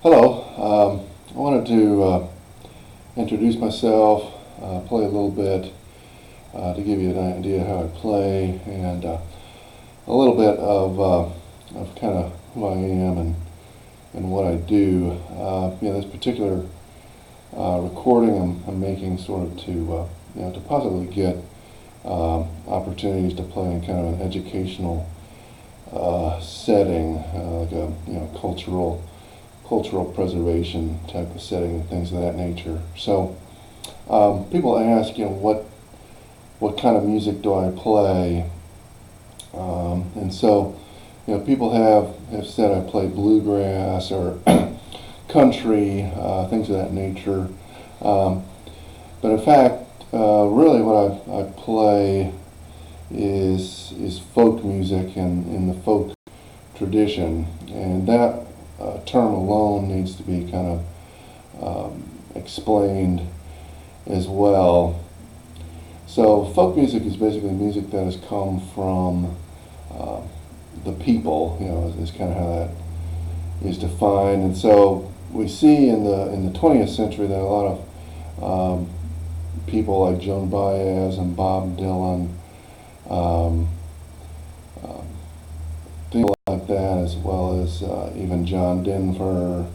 Hello. I wanted to introduce myself, play a little bit to give you an idea how I play, and a little bit of kind of who I am and what I do. This particular recording I'm making sort of to possibly get opportunities to play in kind of an educational setting, like a cultural preservation type of setting and things of that nature. So people ask, what kind of music do I play? And so, people have said I play bluegrass or country, things of that nature. But in fact, really what I play is folk music and in the folk tradition, and that term alone needs to be kind of explained as well. So folk music is basically music that has come from the people, is kind of how that is defined. And so we see in the 20th century that a lot of people like Joan Baez and Bob Dylan, things like that, as well as even John Denver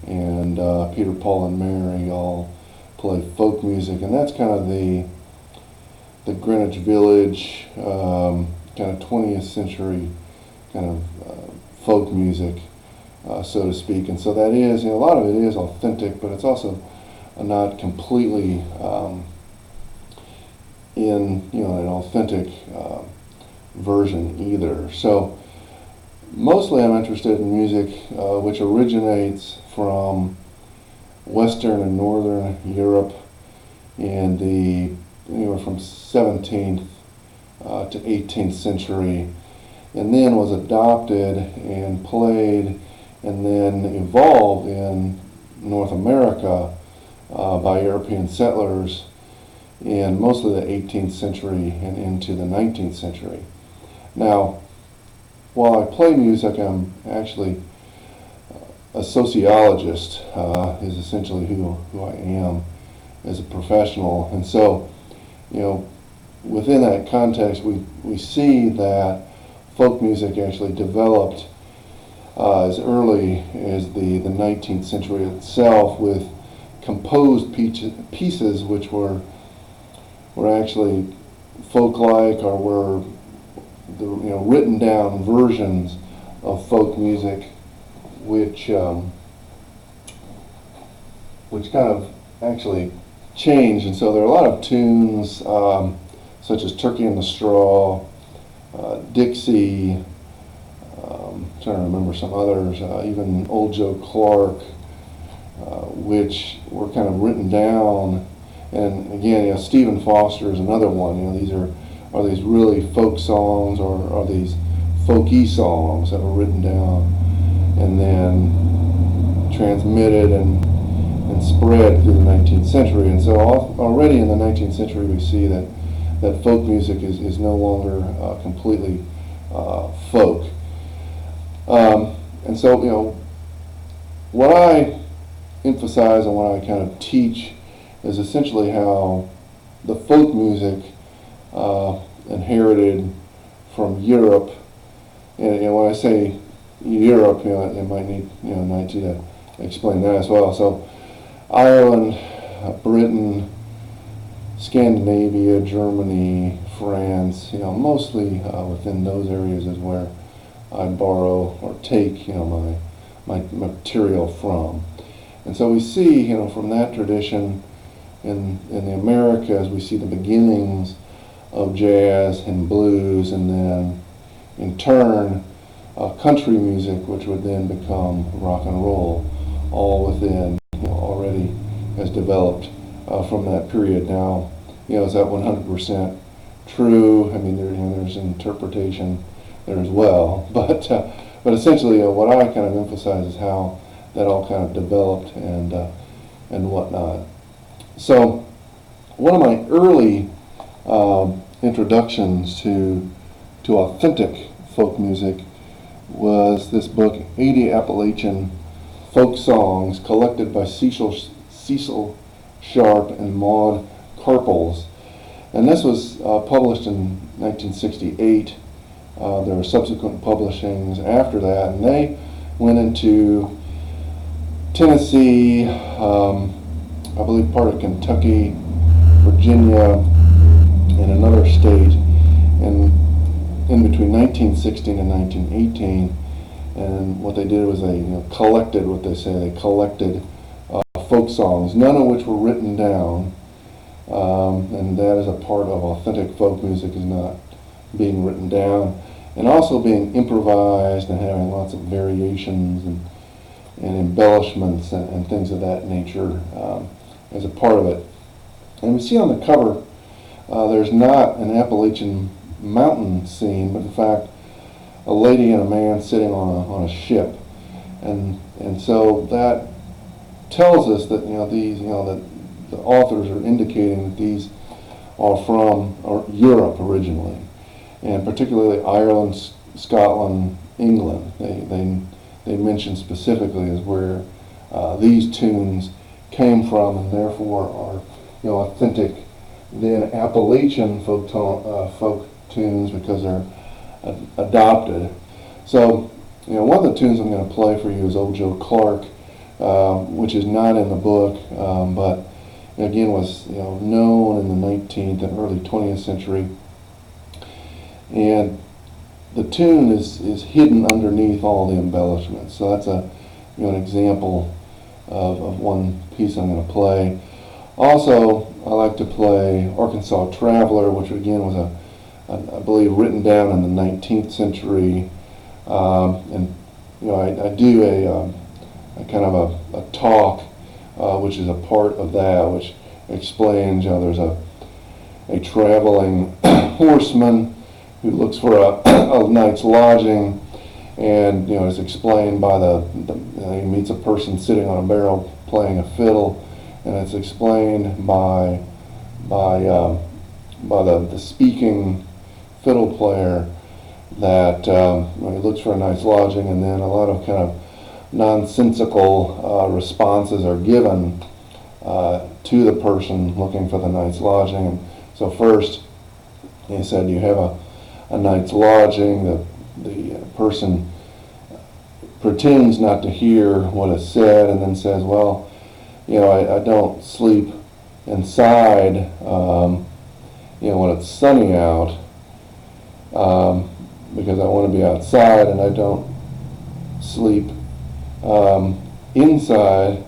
and Peter, Paul, and Mary all play folk music, and that's kind of the Greenwich Village kind of 20th century kind of folk music, so to speak. And so that is, a lot of it is authentic, but it's also not completely in an authentic version either. So mostly I'm interested in music which originates from Western and Northern Europe in the anywhere from 17th to 18th century, and then was adopted and played and then evolved in North America by European settlers in mostly the 18th century and into the 19th century. Now, while I play music, I'm actually a sociologist, is essentially who I am as a professional. And so, within that context, we see that folk music actually developed as early as the 19th century itself, with composed pieces which were actually folk-like, or were written down versions of folk music, which kind of actually changed. And so there are a lot of tunes such as Turkey in the Straw, Dixie, trying to remember some others, even Old Joe Clark, which were kind of written down. And again, Stephen Foster is another one. These are these really folk songs, or are these folky songs that were written down and then transmitted and spread through the 19th century. And so already in the 19th century we see that folk music is no longer completely folk. And so, what I emphasize and what I kind of teach is essentially how the folk music inherited from Europe. And when I say Europe, it might need to explain that as well. So Ireland, Britain, Scandinavia, Germany, France, mostly within those areas is where I borrow or take my material from. And so we see from that tradition in the Americas, we see the beginnings of jazz and blues, and then in turn country music, which would then become rock and roll, all within already has developed from that period. Now, is that 100% true? I mean, there's interpretation there as well, but essentially, what I kind of emphasize is how that all kind of developed and whatnot. So, one of my early introductions to authentic folk music was this book, 80 Appalachian folk songs collected by Cecil Sharp and Maud Carples. And this was published in 1968. There were subsequent publishings after that, and they went into Tennessee, I believe part of Kentucky, Virginia, and another state, and in between 1916 and 1918. And what they did was they collected, what they say, they collected folk songs, none of which were written down, and that is a part of authentic folk music, is not being written down, and also being improvised and having lots of variations and embellishments and things of that nature as a part of it. And we see on the cover there's not an Appalachian mountain scene, but in fact a lady and a man sitting on a ship, and so that tells us that that the authors are indicating that these are from Europe originally, and particularly Ireland, Scotland, England. They mention specifically as where these tunes came from, and therefore are authentic then Appalachian folk tunes, because they're adopted. So one of the tunes I'm going to play for you is Old Joe Clark, which is not in the book, but again was known in the 19th and early 20th century. And the tune is hidden underneath all the embellishments. So that's an example of one piece I'm going to play. Also, I like to play Arkansas Traveler, which again was I believe written down in the 19th century. And I do a kind of a talk, which is a part of that, which explains there's a traveling horseman who looks for a night's lodging, and it's explained by he meets a person sitting on a barrel playing a fiddle, and it's explained by the speaking fiddle player that he looks for a night's lodging, and then a lot of kind of nonsensical responses are given to the person looking for the night's lodging. And so first he said, "You have a night's lodging." The person pretends not to hear what is said, and then says, "Well, I don't sleep inside when it's sunny out, because I want to be outside, and I don't sleep inside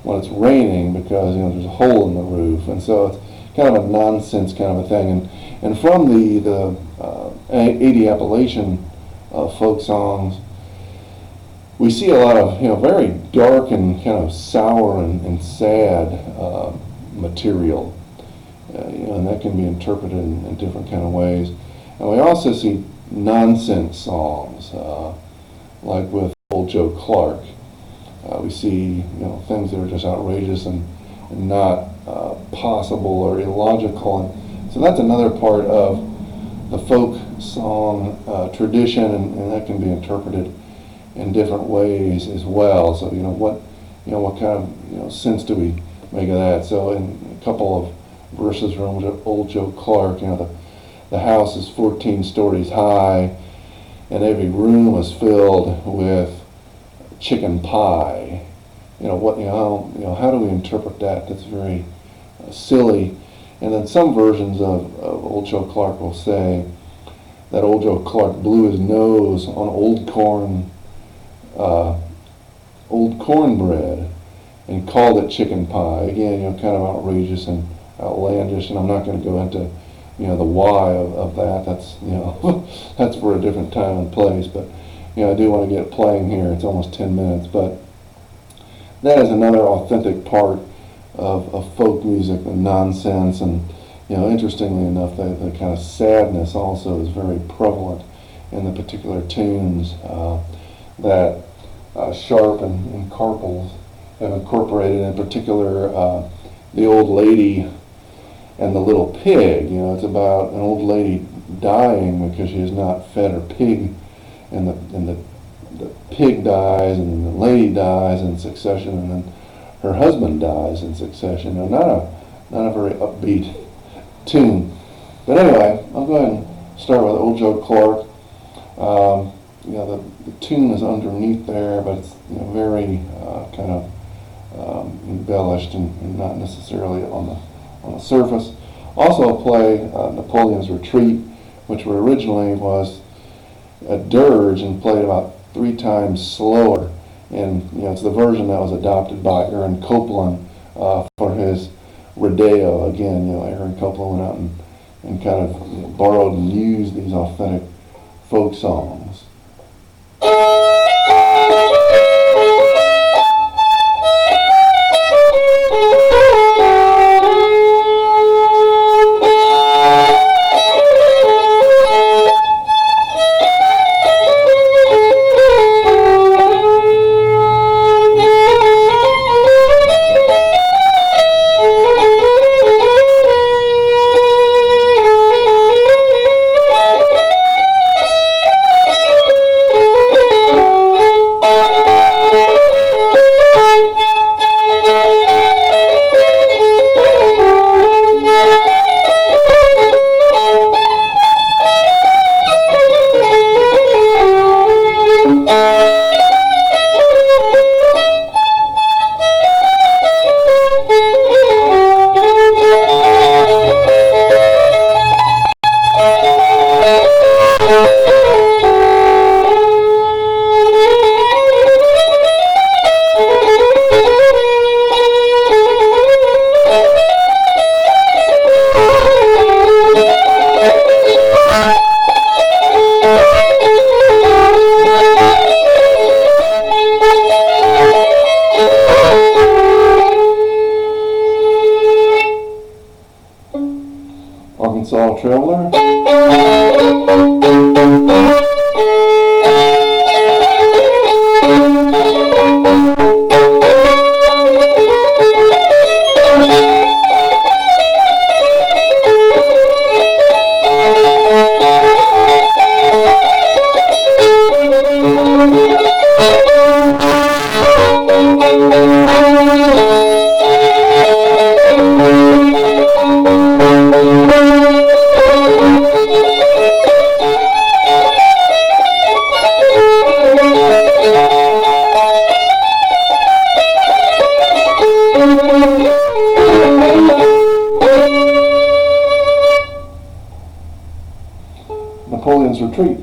when it's raining, because there's a hole in the roof." And so it's kind of a nonsense kind of a thing. And from the 80 Appalachian folk songs, we see a lot of very dark and kind of sour and sad material, and that can be interpreted in different kind of ways. And we also see nonsense songs, like with Old Joe Clark. We see things that are just outrageous and not possible or illogical. And so that's another part of the folk song tradition, and that can be interpreted in different ways as well. So what kind of sense do we make of that? So in a couple of verses from Old Joe Clark, the house is 14 stories high, and every room is filled with chicken pie. How do we interpret that? That's very silly. And then some versions of Old Joe Clark will say that Old Joe Clark blew his nose on old cornbread and called it chicken pie. Again, kind of outrageous and outlandish, and I'm not going to go into the why of that. That's that's for a different time and place. But I do want to get playing here. It's almost 10 minutes, but that is another authentic part of folk music, the nonsense, and interestingly enough, the kind of sadness also is very prevalent in the particular tunes that Sharp and Carples have incorporated. In particular, the old lady and the little pig. It's about an old lady dying because she has not fed her pig in the the pig dies and the lady dies in succession, and then her husband dies in succession. Not a very upbeat tune. But anyway, I'll go ahead and start with Old Joe Clark. The tune is underneath there, but it's very kind of embellished and not necessarily on the surface. Also, I'll play Napoleon's Retreat, which originally was a dirge and played about 3 times slower. And it's the version that was adopted by Aaron Copland for his Rodeo. Again, Aaron Copland went out and kind of borrowed and used these authentic folk songs. Arkansas Traveler. Napoleon's Retreat.